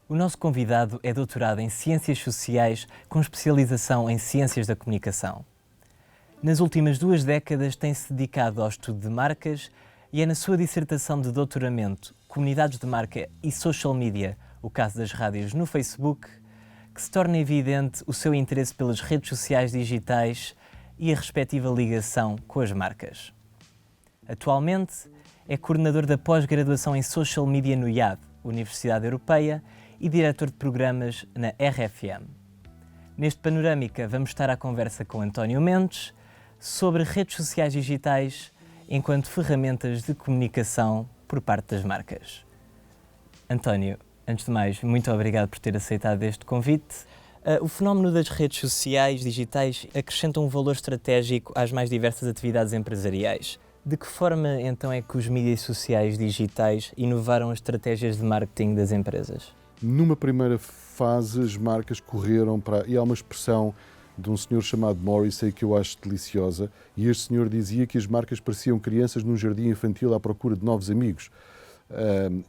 O nosso convidado é doutorado em Ciências Sociais com especialização em Ciências da Comunicação. Nas últimas 2 décadas tem-se dedicado ao estudo de marcas e é na sua dissertação de doutoramento Comunidades de Marca e Social Media, o caso das rádios no Facebook, que se torna evidente o seu interesse pelas redes sociais digitais e a respectiva ligação com as marcas. Atualmente é coordenador da pós-graduação em Social Media no IAD, Universidade Europeia, e diretor de programas na RFM. Neste Panorâmica vamos estar à conversa com António Mendes sobre redes sociais digitais enquanto ferramentas de comunicação por parte das marcas. António, antes de mais, muito obrigado por ter aceitado este convite. O fenómeno das redes sociais digitais acrescenta um valor estratégico às mais diversas atividades empresariais. De que forma, então, é que os mídias sociais digitais inovaram as estratégias de marketing das empresas? Numa primeira fase, as marcas correram para... E há uma expressão de um senhor chamado Morrissey que eu acho deliciosa, e este senhor dizia que as marcas pareciam crianças num jardim infantil à procura de novos amigos.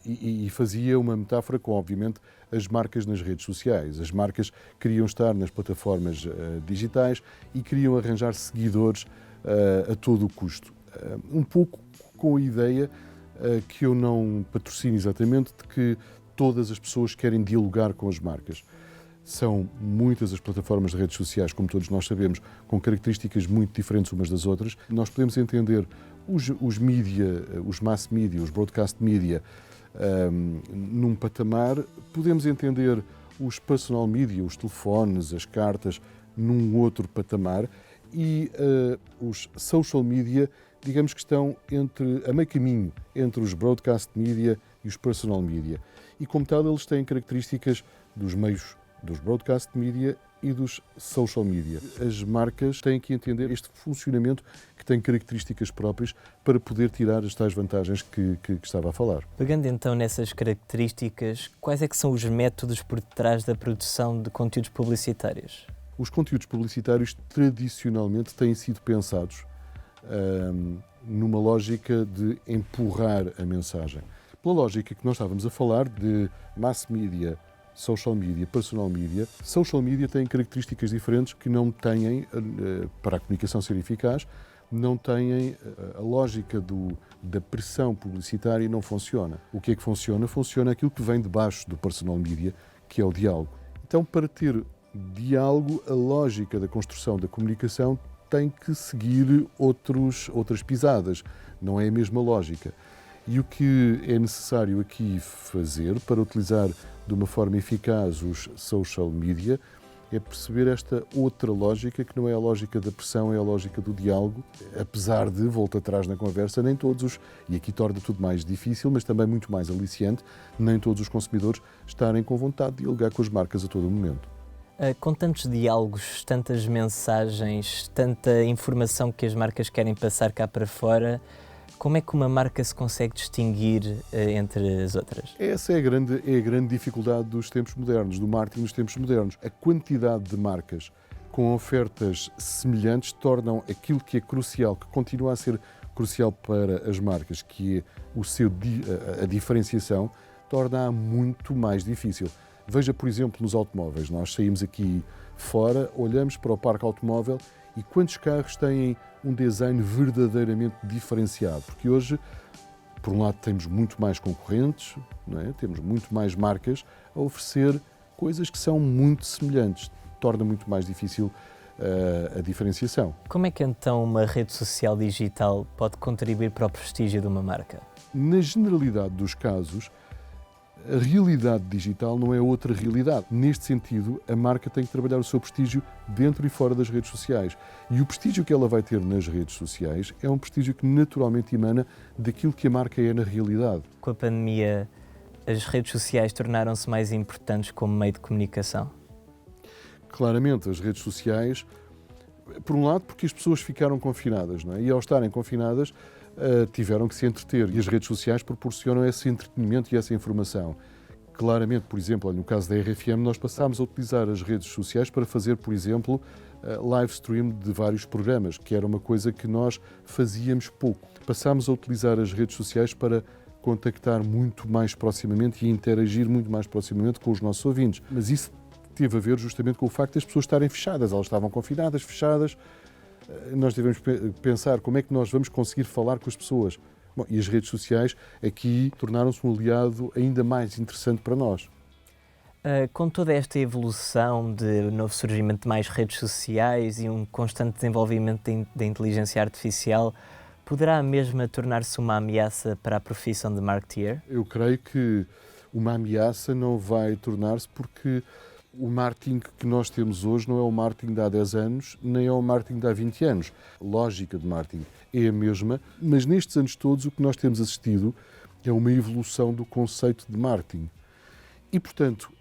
E fazia uma metáfora com, obviamente, as marcas nas redes sociais. As marcas queriam estar nas plataformas digitais e queriam arranjar seguidores a todo o custo. Um pouco com a ideia que eu não patrocino exatamente, de que todas as pessoas querem dialogar com as marcas. São muitas as plataformas de redes sociais, como todos nós sabemos, com características muito diferentes umas das outras. Nós podemos entender os mídia, os mass media, os broadcast media, num patamar. Podemos entender os personal media, os telefones, as cartas, num outro patamar. E os social media, digamos que estão a meio caminho entre os broadcast media e os personal media. E, como tal, eles têm características dos meios dos broadcast media e dos social media. As marcas têm que entender este funcionamento que tem características próprias para poder tirar as tais vantagens que estava a falar. Pegando então nessas características, quais é que são os métodos por detrás da produção de conteúdos publicitários? Os conteúdos publicitários tradicionalmente têm sido pensados numa lógica de empurrar a mensagem. Pela lógica que nós estávamos a falar de mass media, social media, personal media, social media tem características diferentes que não têm, para a comunicação ser eficaz, não têm a lógica da pressão publicitária, não funciona. O que é que funciona? Funciona aquilo que vem debaixo do personal media, que é o diálogo. Então, para ter diálogo, a lógica da construção da comunicação tem que seguir outras pisadas, não é a mesma lógica. E o que é necessário aqui fazer para utilizar de uma forma eficaz os social media é perceber esta outra lógica, que não é a lógica da pressão, é a lógica do diálogo, apesar de, volta atrás na conversa, nem todos, e aqui torna tudo mais difícil, mas também muito mais aliciante, nem todos os consumidores estarem com vontade de dialogar com as marcas a todo o momento. Com tantos diálogos, tantas mensagens, tanta informação que as marcas querem passar cá para fora, como é que uma marca se consegue distinguir entre as outras? Essa é a grande dificuldade dos tempos modernos, do marketing dos tempos modernos. A quantidade de marcas com ofertas semelhantes tornam aquilo que é crucial, que continua a ser crucial para as marcas, que é a diferenciação, torna-a muito mais difícil. Veja, por exemplo, nos automóveis. Nós saímos aqui fora, olhamos para o parque automóvel e quantos carros têm um design verdadeiramente diferenciado? Porque hoje, por um lado, temos muito mais concorrentes, não é? Temos muito mais marcas a oferecer coisas que são muito semelhantes. Torna muito mais difícil a diferenciação. Como é que então uma rede social digital pode contribuir para o prestígio de uma marca? Na generalidade dos casos, a realidade digital não é outra realidade. Neste sentido, a marca tem que trabalhar o seu prestígio dentro e fora das redes sociais. E o prestígio que ela vai ter nas redes sociais é um prestígio que naturalmente emana daquilo que a marca é na realidade. Com a pandemia, as redes sociais tornaram-se mais importantes como meio de comunicação? Claramente, as redes sociais, por um lado, porque as pessoas ficaram confinadas, não é? E ao estarem confinadas, tiveram que se entreter, e as redes sociais proporcionam esse entretenimento e essa informação. Claramente, por exemplo, no caso da RFM, nós passámos a utilizar as redes sociais para fazer, por exemplo, live stream de vários programas, que era uma coisa que nós fazíamos pouco. Passámos a utilizar as redes sociais para contactar muito mais proximamente e interagir muito mais proximamente com os nossos ouvintes. Mas isso teve a ver justamente com o facto das pessoas estarem fechadas. Elas estavam confinadas, fechadas. Nós devemos pensar como é que nós vamos conseguir falar com as pessoas. Bom, e as redes sociais aqui tornaram-se um aliado ainda mais interessante para nós. Com toda esta evolução de novo surgimento de mais redes sociais e um constante desenvolvimento da inteligência artificial, poderá a mesma tornar-se uma ameaça para a profissão de marketeer? Eu creio que uma ameaça não vai tornar-se, porque o marketing que nós temos hoje não é o marketing de há 10 anos, nem é o marketing de há 20 anos. A lógica de marketing é a mesma, mas nestes anos todos o que nós temos assistido é uma evolução do conceito de marketing. E, portanto,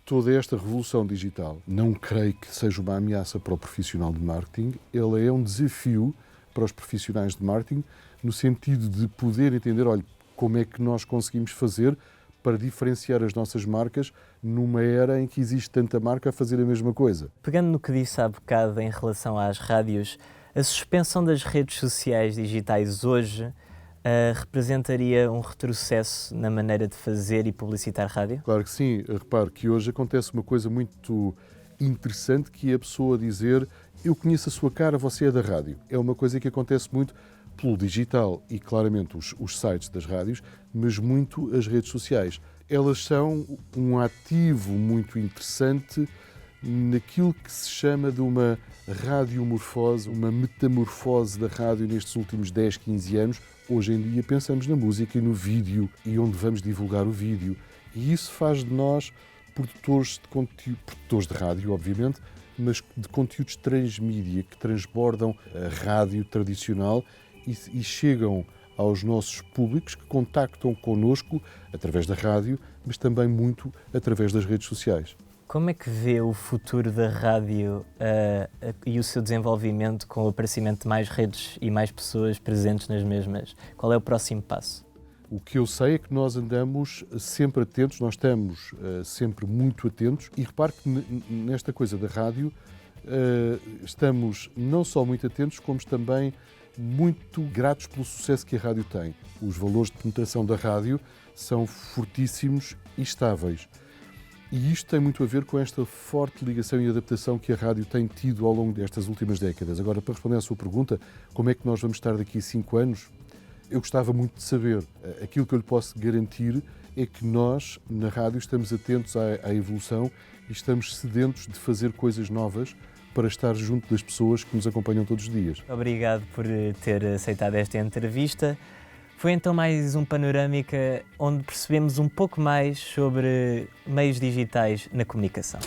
toda esta revolução digital não creio que seja uma ameaça para o profissional de marketing, ela é um desafio para os profissionais de marketing, no sentido de poder entender, olha, como é que nós conseguimos fazer para diferenciar as nossas marcas numa era em que existe tanta marca a fazer a mesma coisa. Pegando no que disse há bocado em relação às rádios, a suspensão das redes sociais digitais hoje representaria um retrocesso na maneira de fazer e publicitar rádio? Claro que sim. Repare que hoje acontece uma coisa muito interessante, que é a pessoa dizer: eu conheço a sua cara, você é da rádio. É uma coisa que acontece muito pelo digital e claramente os sites das rádios, mas muito as redes sociais. Elas são um ativo muito interessante naquilo que se chama de uma radiomorfose, uma metamorfose da rádio nestes últimos 10, 15 anos. Hoje em dia pensamos na música e no vídeo e onde vamos divulgar o vídeo. E isso faz de nós produtores de conteúdo, produtores de rádio, obviamente, mas de conteúdos transmídia, que transbordam a rádio tradicional e chegam aos nossos públicos, que contactam connosco através da rádio, mas também muito através das redes sociais. Como é que vê o futuro da rádio e o seu desenvolvimento com o aparecimento de mais redes e mais pessoas presentes nas mesmas? Qual é o próximo passo? O que eu sei é que nós andamos sempre atentos, nós estamos sempre muito atentos, e repare que nesta coisa da rádio estamos não só muito atentos, como também muito gratos pelo sucesso que a rádio tem. Os valores de penetração da rádio são fortíssimos e estáveis. E isto tem muito a ver com esta forte ligação e adaptação que a rádio tem tido ao longo destas últimas décadas. Agora, para responder à sua pergunta, como é que nós vamos estar daqui a 5 anos? Eu gostava muito de saber. Aquilo que eu lhe posso garantir é que nós, na rádio, estamos atentos à evolução e estamos sedentos de fazer coisas novas para estar junto das pessoas que nos acompanham todos os dias. Obrigado por ter aceitado esta entrevista. Foi então mais um Panorâmica onde percebemos um pouco mais sobre meios digitais na comunicação.